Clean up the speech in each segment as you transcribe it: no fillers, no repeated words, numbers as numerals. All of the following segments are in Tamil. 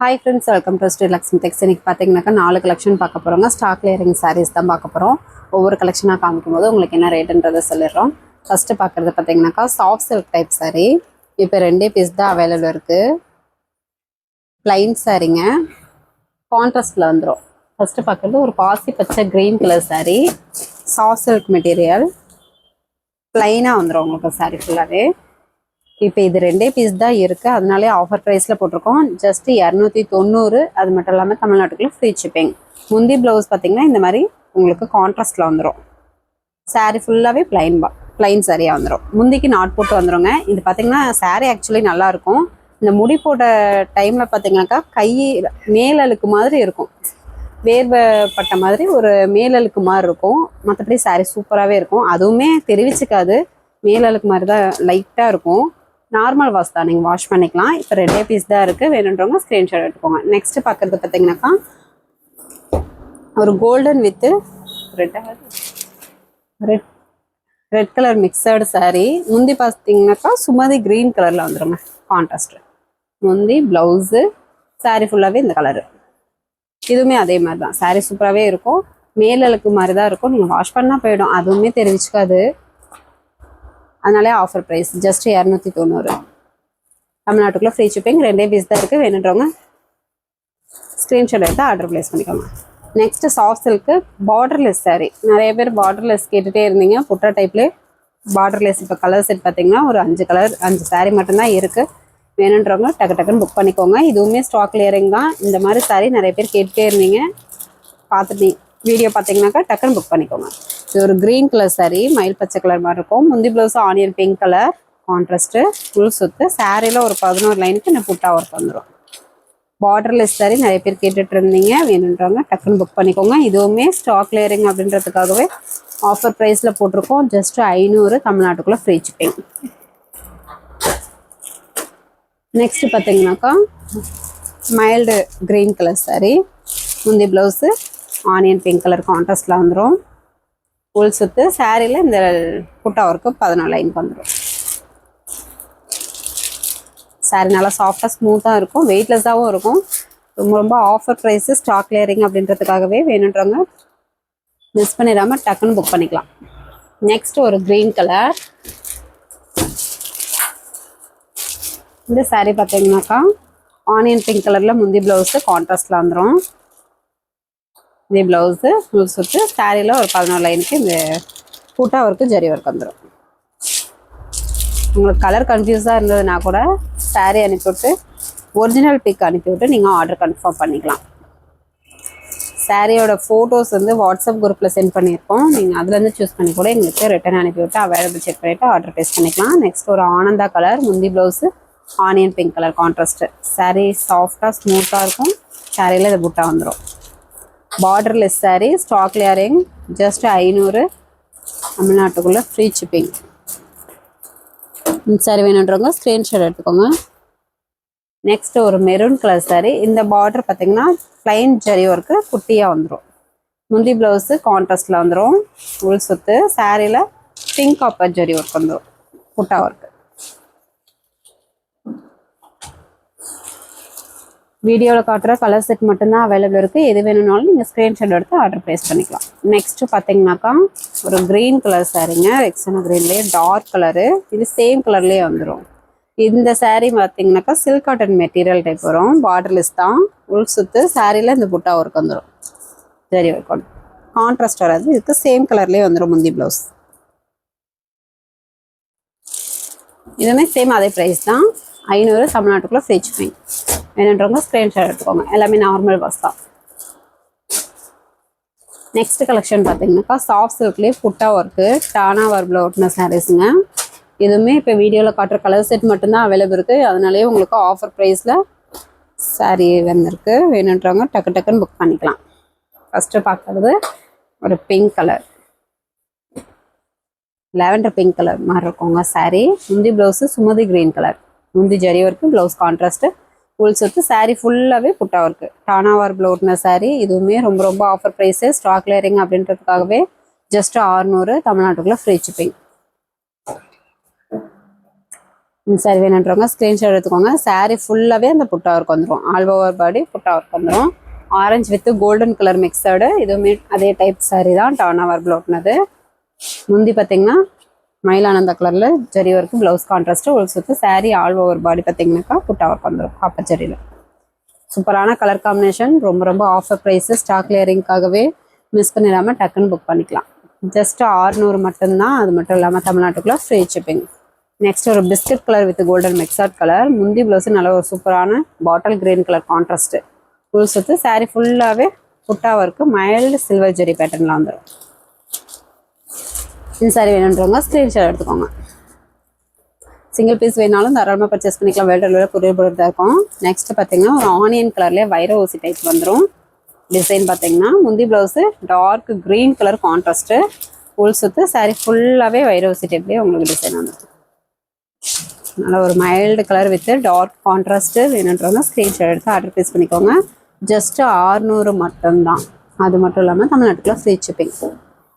Hi friends, welcome to Sri Lakshmi Tex. இன்னைக்கு பாத்தீங்கன்னா 4 கலெக்ஷன் பார்க்க போறோங்க. ஸ்டாக் கிளியரிங் sarees தான் பார்க்க போறோம். ஒவ்வொரு கலெக்ஷனா காமிக்கும்போது உங்களுக்கு என்ன ரேட்ன்றதை சொல்லிடுறோம். ஃபர்ஸ்ட் பார்க்கிறது பாத்தீங்கன்னா சாஃப்ட் silk டைப் saree. இப்போ ரெண்டே பீஸ் தான் அவைலபிள் இருக்கு. plain சாரீங்க. கான்ட்ராஸ்ட்ல வந்துரும். ஃபர்ஸ்ட் பார்க்கிறது ஒரு பாசி பச்சை green colour saree. Soft silk material. plain-ஆ வந்துரும் உங்களுக்கு saree ஃபுல்லாவே. இப்போ இது ரெண்டே பீஸ் தான் இருக்குது, அதனாலே ஆஃபர் ப்ரைஸில் போட்டிருக்கோம். ஜஸ்ட் 290. அது மட்டும் இல்லாமல் தமிழ்நாட்டுக்குள்ள ஃப்ரீ ஷிப்பிங். முந்தி ப்ளவுஸ் பார்த்தீங்கன்னா இந்த மாதிரி உங்களுக்கு கான்ட்ராஸ்டில் வந்துடும். சாரீ ஃபுல்லாகவே பிளைன் சாரியாக வந்துடும். முந்திக்கு நாட் போட்டு வந்துடுங்க. இது பார்த்தீங்கன்னா சாரீ ஆக்சுவலி நல்லாயிருக்கும். இந்த முடி போட்ட டைமில் பார்த்தீங்கன்னாக்கா கை மேலழுக்கு மாதிரி இருக்கும், வேர்வைப்பட்ட மாதிரி ஒரு மேலழுக்கு மாதிரி இருக்கும். மற்றபடி சாரீ சூப்பராகவே இருக்கும். அதுவுமே தெரிவிச்சுக்காது, மேலழுக்கு மாதிரி தான் லைட்டாக இருக்கும். நார்மல் வாஷ் தான், நீங்கள் வாஷ் பண்ணிக்கலாம். இப்போ ரெண்டே பீஸ் தான் இருக்குது, வேணுன்றவங்க ஸ்க்ரீன்ஷாட் எடுத்துக்கோங்க. நெக்ஸ்ட் பார்க்குறது பார்த்தீங்கன்னாக்கா ஒரு golden with red colour mixed sari. முந்தி பார்த்தீங்கன்னாக்கா சுமதி க்ரீன் கலரில் வந்துடுங்க கான்ட்ராஸ்ட். முந்தி ப்ளவுஸு, சாரீ ஃபுல்லாகவே இந்த கலரு. இதுவுமே அதே மாதிரி தான், சாரீ சூப்பராகவே இருக்கும். மேலழுக்கு மாதிரி தான் இருக்கும், நீங்கள் வாஷ் பண்ணால் போயிடும், அதுவுமே தெரிவிச்சுக்காது. அதனாலே ஆஃபர் ப்ரைஸ் ஜஸ்ட் 290. தமிழ்நாட்டுக்குள்ளே ஃப்ரீ ஷிப்பிங். ரெண்டே பீஸ் தான் இருக்குது, வேணுன்றவங்க ஸ்க்ரீன்ஷாட் எடுத்து ஆர்டர் ப்ளேஸ் பண்ணிக்கோங்க. Next soft silk borderless sari. நிறைய பேர் பார்டர்லெஸ் கேட்டுகிட்டே இருந்தீங்க, புட்டா டைப்லேயே பார்டர்லெஸ். இப்போ கலர் செட் பார்த்தீங்கன்னா ஒரு 5 சாரீ மட்டும்தான் இருக்குது. வேணுன்றவங்க டக்குன்னு புக் பண்ணிக்கோங்க. இதுவுமே ஸ்டாக் கிளியரிங் தான். இந்த மாதிரி சாரீ நிறைய பேர் கேட்டுகிட்டே இருந்தீங்க, பார்த்துட்டு வீடியோ பார்த்தீங்கன்னாக்கா டக்குன்னு புக் பண்ணிக்கோங்க. இது ஒரு க்ரீன் கலர் சாரீ, மயில் பச்சை கலர் மாதிரி இருக்கும். முந்தி blouse onion pink color contrast, full சுத்து. சாரியில் ஒரு 11 லைனுக்கு இந்த புட்டா ஒர்க் வந்துடும். பார்டர்லெஸ் சாரீ நிறைய பேர் கேட்டுட்டு இருந்தீங்க, வேணுன்றவங்க டக்குன்னு புக் பண்ணிக்கோங்க. இதுவுமே ஸ்டாக் கிளியரிங் அப்படின்றதுக்காகவே ஆஃபர் ப்ரைஸில் போட்டிருக்கோம். ஜஸ்ட் 500, தமிழ்நாட்டுக்குள்ளே ஃப்ரீ ஷிப்பிங். நெக்ஸ்ட் பார்த்தீங்கன்னாக்கா மைல்டு க்ரீன் கலர் சாரீ. முந்தி ப்ளவுஸு ஆனியன் பிங்க் கலர் கான்ட்ராஸ்டில் வந்துடும். ஃபுல் சுத்து. சாரியில் இந்த புட்டா ஒர்க்கு 14 லைனுக்கு வந்துடும். சாரி நல்லா சாஃப்டாக ஸ்மூத்தாக இருக்கும், வெயிட்லெஸ்ஸாகவும் இருக்கும். ரொம்ப ஆஃபர் ப்ரைஸு, ஸ்டாக் கிளியரிங் அப்படின்றதுக்காகவே வேணுன்றவங்க மிஸ் பண்ணிடாமல் டக்குன்னு புக் பண்ணிக்கலாம். நெக்ஸ்ட் ஒரு க்ரீன் கலர். இந்த சாரீ பார்த்தீங்கன்னாக்கா ஆனியன் பிங்க் கலரில் முந்தி ப்ளவுஸு கான்ட்ராஸ்டில் வந்துடும். இதே ப்ளவுஸு ஃபுல் சுத்து. சாரியில் ஒரு 14 லைனுக்கு இந்த புட்டா ஒர்க்கு ஜரி ஒர்க் வந்துடும். உங்களுக்கு கலர் கன்ஃபியூஸாக இருந்ததுன்னா கூட சாரீ அனுப்பிவிட்டு ஒரிஜினல் பிக் அனுப்பிவிட்டு நீங்கள் ஆர்டர் கன்ஃபார்ம் பண்ணிக்கலாம். சாரியோட ஃபோட்டோஸ் வந்து வாட்ஸ்அப் குரூப்பில் சென்ட் பண்ணியிருக்கோம், நீங்கள் அதுலேருந்து சூஸ் பண்ணி கூட எங்களுக்கு ரிட்டன் அனுப்பிவிட்டு அவைலபிள் செக் பண்ணிவிட்டு ஆர்டர் ப்ளேஸ் பண்ணிக்கலாம். நெக்ஸ்ட் ஒரு ஆனந்தா கலர். முந்தி blouse onion pink color contrast. Sari சாஃப்டாக ஸ்மூத்தாக இருக்கும். சாரியில் இது புட்டா வந்துடும். Borderless sari, stock clearing. Just 500, தமிழ்நாட்டுக்குள்ளே ஃப்ரீ ஷிப்பிங். சாரீ வேணுன்றவங்க ஸ்க்ரீன்ஷாட் எடுத்துக்கோங்க. நெக்ஸ்ட் ஒரு மெரூன் கலர் சாரீ. இந்த பார்டர் பார்த்தீங்கன்னா பிளைன் ஜரி ஒர்க்கு குட்டியாக வந்துடும். முந்தி ப்ளவுஸு கான்ட்ராஸ்டில் வந்துடும். ஃபுல் சுத்து. சாரியில் பிங்க் காப்பர் ஜரி ஒர்க் வந்துடும், புட்டா ஒர்க்கு. வீடியோவில் காட்டுற கலர் செட் மட்டும்தான் அவைலபிள் இருக்குது. எது வேணும்னாலும் நீங்கள் ஸ்க்ரீன்ஷாட் எடுத்து ஆர்டர் ப்ளேஸ் பண்ணிக்கலாம். நெக்ஸ்ட்டு பார்த்தீங்கன்னாக்கா ஒரு க்ரீன் கலர் சாரீங்க, ரெக்ஸானா க்ரீன்லேயே டார்க் கலரு. இது சேம் கலர்லேயே வந்துடும். இந்த சாரீ பார்த்தீங்கன்னாக்கா சில்க் காட்டன் மெட்டீரியல் டைப் வரும். பார்டர்லெஸ் தான், உள் சுத்து. சாரியில் இந்த புட்டா ஒர்க் வந்துடும், சரி ஒர்க் வந்துடும். கான்ட்ராஸ்ட் வராது, இதுக்கு சேம் கலர்லேயே வந்துடும் முந்தி ப்ளவுஸ். இதுவுமே சேம் அதே ப்ரைஸ் தான், 500, தமிழ்நாட்டுக்குள்ளே ஃப்ரீ ஷிப்பிங். வேணுன்றவங்க ஸ்க்ரீன்ஷாட் எடுத்துக்கோங்க. எல்லாமே நார்மல் வாஷ் தான். நெக்ஸ்ட் கலெக்ஷன் பார்த்தீங்கன்னாக்கா சாஃப்ட் சில்க்லேயே புட்டா ஒர்க்கு டானா வர்பில் ஒட்டின சாரீஸுங்க. இதுவுமே இப்போ வீடியோவில் காட்டுற கலர் செட் மட்டும்தான் அவைலபிள் இருக்குது, அதனாலேயே உங்களுக்கு ஆஃபர் ப்ரைஸில் சாரீ வந்திருக்கு. வேணுன்றவங்க டக்குன்னு புக் பண்ணிக்கலாம். ஃபஸ்ட்டு பார்க்குறது ஒரு pink colour, lavender pink colour மாதிரி இருக்குங்க சாரீ. முந்தி ப்ளவுஸு சுமதி க்ரீன் கலர். முந்தி zari work, blouse contrast, full சுத்து. சாரீ ஃபுல்லாகவே புட்டா ஒர்க்கு டானா வர்பில் ஒட்டின சாரீ. இதுவுமே ரொம்ப ஆஃபர் ப்ரைஸு, ஸ்டாக் கிளியரிங் அப்படின்றதுக்காகவே ஜஸ்ட் 600, தமிழ்நாட்டுக்குள்ளே ஃப்ரீ ஷிப்பிங். இந்த சாரி வேணுன்றவங்க ஸ்க்ரீன்ஷாட் எடுத்துக்கோங்க. சாரி ஃபுல்லாகவே அந்த புட்டா ஒர்க் வந்துடும். ஆல் ஓவர் பாடி புட்டா ஒர்க் வந்துடும். Orange with golden colour mixed. இதுவுமே அதே டைப் சாரி தான், டர்ன் ஓவர் ப்ளவுட்னது. முந்தி பார்த்தீங்கன்னா மயிலானந்த கலரில் ஜரி ஒர்க்கு, ப்ளவுஸ் கான்ட்ராஸ்ட்டு, ஒரு சுற்று. சாரி ஆல் ஓவர் பாடி பார்த்தீங்கன்னாக்கா புட்டா ஒர்க் வந்துடும் காப்பர் ஜரியில். சூப்பரான கலர் காம்பினேஷன். ரொம்ப ரொம்ப ஆஃபர் ப்ரைஸு. ஸ்டாக் கிளியரிங்காகவே மிஸ் பண்ணிடாமல் டக்குன்னு புக் பண்ணிக்கலாம். ஜஸ்ட் 600 மட்டும்தான். அது மட்டும் இல்லாமல் தமிழ்நாட்டுக்குள்ளே ஃப்ரீ ஷிப்பிங். நெக்ஸ்ட் ஒரு biscuit colour with golden mixed colour. முந்தி ப்ளவுஸ் நல்ல ஒரு சூப்பரான bottle green colour contrast full சுத்து. சாரி ஃபுல்லாகவே புட்டா ஒர்க்கு, மைல்டு சில்வர் ஜெரி பேட்டர்னில் வந்துடும். இந்த சாரி வேணுன்றவங்க ஸ்க்ரீன்ஷாட் எடுத்துக்கோங்க. சிங்கிள் பீஸ் வேணாலும் தாராளமாக பர்ச்சேஸ் பண்ணிக்கலாம். வேல்டரில் கொரியர் போட்டு தான் இருக்கும். நெக்ஸ்ட் பார்த்தீங்கன்னா ஒரு ஆனியன் கலர்லேயே வைர ஊசி டைப் வந்துடும். டிசைன் பார்த்தீங்கன்னா முந்தி blouse dark green color contrast full சுத்து. சாரி ஃபுல்லாகவே வைர ஊசி டைப்லேயே உங்களுக்கு டிசைன் வந்துடும். நல்ல ஒரு mild color with dark contrast வேணுன்றவங்க ஸ்க்ரீன்ஷாட் எடுத்து ஆர்டர் ப்ளேஸ் பண்ணிக்கோங்க. ஜஸ்ட் 600 மட்டும்தான். அது மட்டும் இல்லாமல் தமிழ்நாட்டுக்குள்ள ஃப்ரீ ஷிப்பிங்.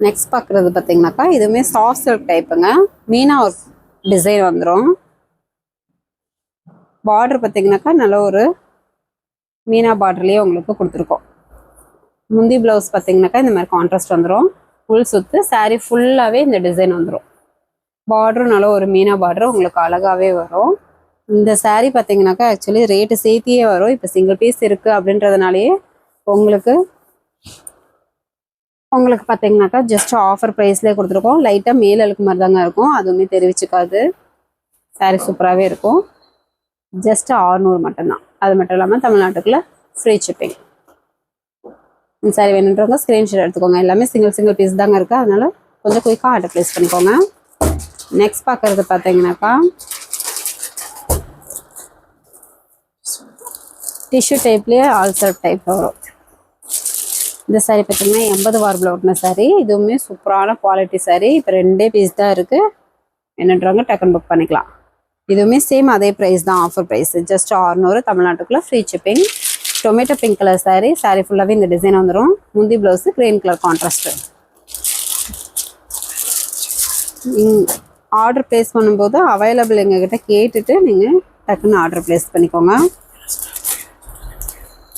நெக்ஸ்ட் பார்க்குறது பார்த்தீங்கன்னாக்கா இதுவுமே சாஃப்ட் சில்க் டைப்புங்க. மீனா ஒரு டிசைன் வந்துடும். பார்டர் பார்த்தீங்கன்னாக்கா நல்ல ஒரு மீனா பார்டர்லேயே உங்களுக்கு கொடுத்துருக்கோம். முந்தி ப்ளவுஸ் பார்த்தீங்கன்னாக்கா இந்த மாதிரி கான்ட்ராஸ்ட் வந்துடும். ஃபுல் சுத்து. சாரி ஃபுல்லாகவே இந்த டிசைன் வந்துடும். பார்டரும் நல்ல ஒரு மீனா பார்டர் உங்களுக்கு அழகாகவே வரும். இந்த சாரீ பார்த்தீங்கன்னாக்கா ஆக்சுவலி ரேட்டு சேர்த்தியே வரும். இப்போ சிங்கிள் பீஸ் இருக்குது அப்படின்றதுனாலேயே உங்களுக்கு பார்த்தீங்கன்னாக்கா ஜஸ்ட் ஆஃபர் ப்ரைஸ்லேயே கொடுத்துருக்கோம். லைட்டாக மேல் அழுக்கு மாதிரி தாங்க இருக்கும். அதுவுமே தெரிவிச்சுக்காது. சாரீ சூப்பராகவே இருக்கும். ஜஸ்ட் 600 மட்டும்தான். அது மட்டும் இல்லாமல் தமிழ்நாட்டுக்குள்ளே ஃப்ரீ ஷிப்பிங். இந்த சாரீ வேணுன்றவங்க ஸ்க்ரீன்ஷாட் எடுத்துக்கோங்க. எல்லாமே சிங்கிள் பீஸ் தாங்க இருக்குது. அதனால கொஞ்சம் குயிக்காக ஆர்டர் ப்ளேஸ் பண்ணிக்கோங்க. நெக்ஸ்ட் பார்க்குறது பார்த்தீங்கன்னாக்கா டிஷ்யூ டைப்லேயே ஆல்சர் டைப் வரும். இந்த சாரீ பார்த்தீங்கன்னா 80 வார்பில் ஒட்டின சாரீ. இதுவுமே சூப்பரான குவாலிட்டி சாரீ. இப்போ 2 பீஸ் தான் இருக்குது. என்னன்றவங்க டக்குன்னு புக் பண்ணிக்கலாம். இதுவுமே சேம் அதே ப்ரைஸ் தான், ஆஃபர் ப்ரைஸ். ஜஸ்ட் 600. தமிழ்நாட்டுக்குள்ளே free shipping. Tomato pink colour sari. Sari ஃபுல்லாகவே இந்த டிசைன் வந்துடும். முந்தி blouse green color contrast. Order place பண்ணும்போது அவைலபிள் எங்ககிட்ட கேட்டுட்டு நீங்கள் டக்குன்னு ஆர்டர் ப்ளேஸ் பண்ணிக்கோங்க.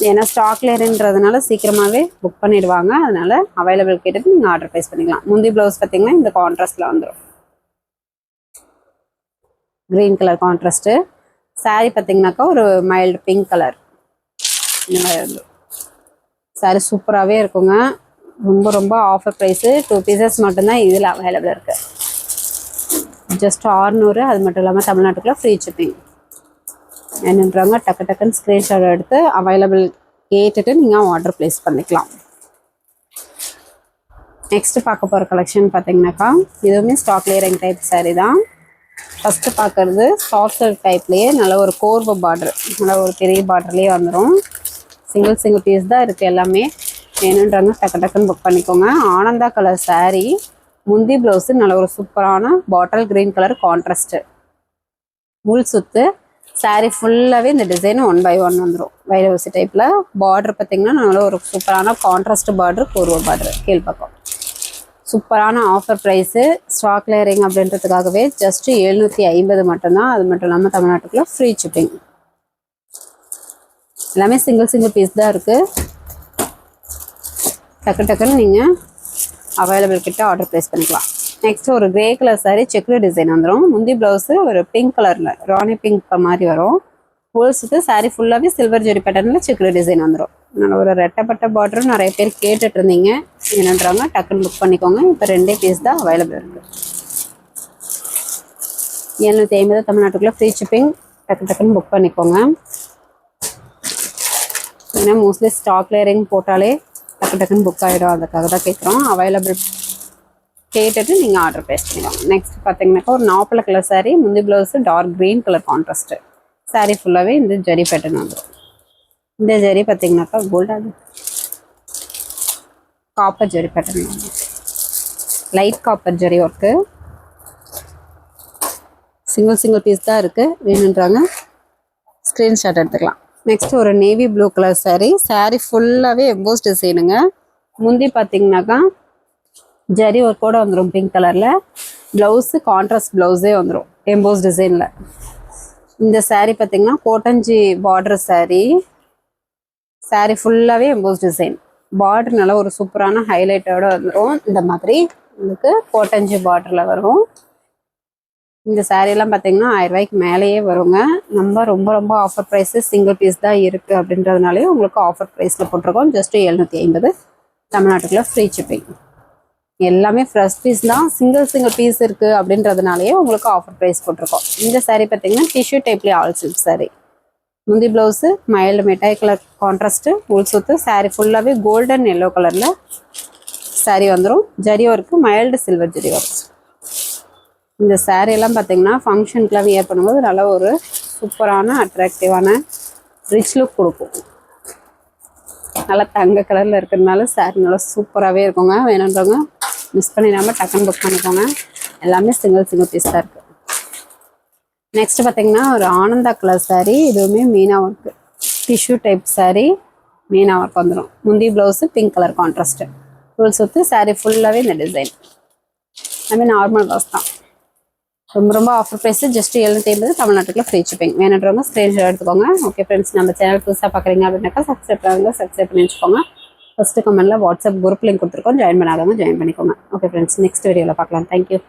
ஏன்னா ஸ்டாக் கிளியர்ன்றதுனால சீக்கிரமாகவே புக் பண்ணிடுவாங்க. அதனால் அவைலபிள் கேட்டுட்டு நீங்கள் ஆர்டர் ப்ளேஸ் பண்ணிக்கலாம். முந்தி ப்ளவுஸ் பார்த்தீங்கன்னா இந்த கான்ட்ராஸ்ட்டில் வந்துடும். Green color contrast. சாரீ பார்த்தீங்கன்னாக்கா ஒரு மைல்டு பிங்க் கலர். இந்த மாதிரி வந்துடும். சாரீ சூப்பராகவே இருக்குங்க. ரொம்ப ரொம்ப ஆஃபர் ப்ரைஸு. 2 பீசஸ் மட்டும்தான் இதில் அவைலபிள் இருக்குது. ஜஸ்ட் 600. அது மட்டும் இல்லாமல் தமிழ்நாட்டுக்குள்ள ஃப்ரீ ஷிப்பிங். என்னன்றாங்க டக்குன்னு ஸ்க்ரீன்ஷாட் எடுத்து அவைலபிள் கேட்டுட்டு நீங்கள் ஆர்டர் ப்ளேஸ் பண்ணிக்கலாம். நெக்ஸ்ட் பார்க்க போகிற கலெக்ஷன் பார்த்தீங்கன்னாக்கா இதுவுமே ஸ்டாக் கிளியரிங் டைப் சாரீ தான். ஃபஸ்ட்டு பார்க்குறது சாஃப்ட் சில்க் டைப்லேயே நல்ல ஒரு கோர்வ பார்டர், நல்ல ஒரு பெரிய பார்டர்லேயே வந்துடும். சிங்கிள் பீஸ் தான் இருக்குது எல்லாமே. வேணுன்றாங்க டக்குன்னு புக் பண்ணிக்கோங்க. ஆனந்தா கலர் சாரீ. முந்தி ப்ளவுஸு நல்ல ஒரு சூப்பரான பாட்டில் கிரீன் கலர் கான்ட்ராஸ்ட்டு உள் சுத்து. சாரீ ஃபுல்லாகவே இந்த டிசைன் 1 by 1 வந்துடும். வைரவசி டைப்பில். பார்டர் பார்த்தீங்கன்னா நல்ல ஒரு சூப்பரான கான்ட்ராஸ்ட் பார்டர், கோர்வ பார்டர் கீழ்ப்பக்கம். சூப்பரான ஆஃபர் ப்ரைஸு. ஸ்டாக் கிளியரிங் அப்படின்றதுக்காகவே ஜஸ்ட் 750 மட்டும்தான். அது மட்டும் இல்லாமல் தமிழ்நாட்டுக்குள்ள ஃப்ரீ ஷிப்பிங். எல்லாமே சிங்கிள் பீஸ் தான் இருக்குது. டக்குன்னு நீங்கள் அவைலபிள் கிட்ட ஆர்டர் ப்ளேஸ் பண்ணிக்கலாம். நெக்ஸ்ட் ஒரு grey colour sari checked design வந்துடும். முந்தி ப்ளவுஸு ஒரு பிங்க் கலரில் ராணி பிங்க் மாதிரி வரும். ஹோல்ஸுக்கு சாரீ ஃபுல்லாகவே சில்வர் ஜெரி பேட்டர்னில் செக்குடு டிசைன் வந்துடும். நான் ஒரு ரெட்டப்பட்ட பார்டரும் நிறைய பேர் கேட்டுட்டு இருந்தீங்க. என்னன்றாங்க டக்குன்னு புக் பண்ணிக்கோங்க. இப்போ 2 பீஸ் தான் அவைலபிள் இருக்குது. 750 தமிழ்நாட்டுக்குள்ளே ஃப்ரீ ஷிப்பிங். டக்குன்னு புக் பண்ணிக்கோங்க. ஏன்னா மோஸ்ட்லி ஸ்டாக் கிளியரிங் போட்டாலே டக்குன்னு புக் ஆகிடும். அதுக்காக தான் கேட்குறோம். அவைலபிள் கேட்டுட்டு நீங்கள் ஆர்டர் ப்ளேஸ் பண்ணிக்கோங்க. நெக்ஸ்ட் பார்த்தீங்கன்னாக்கா ஒரு நாப்பல கலர் சாரீ. முந்தி blouse dark green color contrast. Sari ஃபுல்லாகவே இந்த ஜெரி பேட்டர்ன் வந்துடும். இந்த ஜெரி பார்த்தீங்கன்னாக்கா கோல்டாக காப்பர் ஜெரி பேட்டர்ன் வந்துடும். Light copper zari work. Single piece தான் இருக்குது. வேணுன்றாங்க ஸ்க்ரீன்ஷாட் எடுத்துக்கலாம். நெக்ஸ்ட் ஒரு navy blue color sari. Sari ஃபுல்லாகவே எம்போஸ் டிசைனுங்க. முந்தி பார்த்தீங்கன்னாக்கா ஜரி ஒர்க்கோட வந்துடும் பிங்க் கலரில். ப்ளவுஸு கான்ட்ராஸ்ட் ப்ளவுஸே வந்துடும் எம்போஸ் டிசைனில். இந்த saree பார்த்தீங்கன்னா கோட்டஞ்சி பார்டர் saree. saree ஃபுல்லாகவே எம்போஸ் டிசைன். பார்டர் நல்லா ஒரு சூப்பரான ஹைலைட்டோட வந்துடும். இந்த மாதிரி உங்களுக்கு கோட்டஞ்சி பார்டரில் வரும். இந்த சாரீலாம் பார்த்தீங்கன்னா 1000 ரூபாய்க்கு மேலேயே வருங்க. நம்ம ரொம்ப ரொம்ப ஆஃபர் ப்ரைஸு, சிங்கிள் பீஸ் தான் இருக்குது அப்படின்றதுனாலே உங்களுக்கு ஆஃபர் ப்ரைஸில் போட்டிருக்கோம். ஜஸ்ட்டு 750 தமிழ்நாட்டுக்குள்ள ஃப்ரீ ஷிப்பிங். எல்லாமே ஃப்ரெஷ் பீஸ் தான், சிங்கிள் பீஸ் இருக்குது அப்படின்றதுனாலேயே உங்களுக்கு ஆஃபர் ப்ரைஸ் போட்டிருக்கோம். இந்த சாரீ பார்த்தீங்கன்னா டிஷ்யூ டைப்லேயே ஆல் சில்க் சாரீ. முந்தி ப்ளவுஸு மைல்டு மிட்டாய் கலர் கான்ட்ராஸ்ட்டு உள் சுத்து. சாரீ ஃபுல்லாகவே கோல்டன் எல்லோ கலரில் சாரீ வந்துடும். Zari work mild silver zari work. இந்த சாரீலாம் பார்த்தீங்கன்னா ஃபங்க்ஷனுக்குலாம் வியர் பண்ணும்போது நல்ல ஒரு சூப்பரான அட்ராக்டிவான ரிச் லுக் கொடுக்கும். நல்லா தங்க கலரில் இருக்கிறதுனால சாரீ நல்லா சூப்பராகவே இருக்குங்க. வேணுன்றவங்க மிஸ் பண்ணிடாமல் டக்குன்னு புக் பண்ணிக்கோங்க. எல்லாமே சிங்கிள் பீஸ் தான் இருக்குது. நெக்ஸ்ட் பார்த்தீங்கன்னா ஒரு ஆனந்தா கலர் சாரீ. இதுவுமே Meena work tissue type sari. Meena work வந்துடும். முந்தி blouse pink color contrast full சுற்று. சாரீ ஃபுல்லாகவே இந்த டிசைன் எல்லாமே நார்மல் ப்ளவுஸ் தான். ரொம்ப ரொம்ப ஆஃபர் ப்ரைஸு. ஜஸ்ட் 750 தமிழ்நாட்டுக்குள்ள ஃப்ரீ ஷிப்பிங். வேணுன்றவங்க ஸ்க்ரீன்ஷாட் எடுத்துக்கோங்க. ஓகே ஃப்ரெண்ட்ஸ், நம்ம சேனல் புதுசாக பார்க்குறீங்க அப்படின்னாக்கா சப்ஸ்கிரைப் பண்ணி வச்சுக்கோங்க. ஃபஸ்ட்டு கமெண்ட்டில் வாட்ஸ்அப் குரூப் லிங்க் கொடுத்துருக்கோம். ஜாயின் பண்ணாதவங்க ஜாயின் பண்ணிக்கோங்க. ஓகே ஃப்ரெண்ட்ஸ், நெக்ஸ்ட் வீடியோவில் பார்க்கலாம். தேங்க்யூ.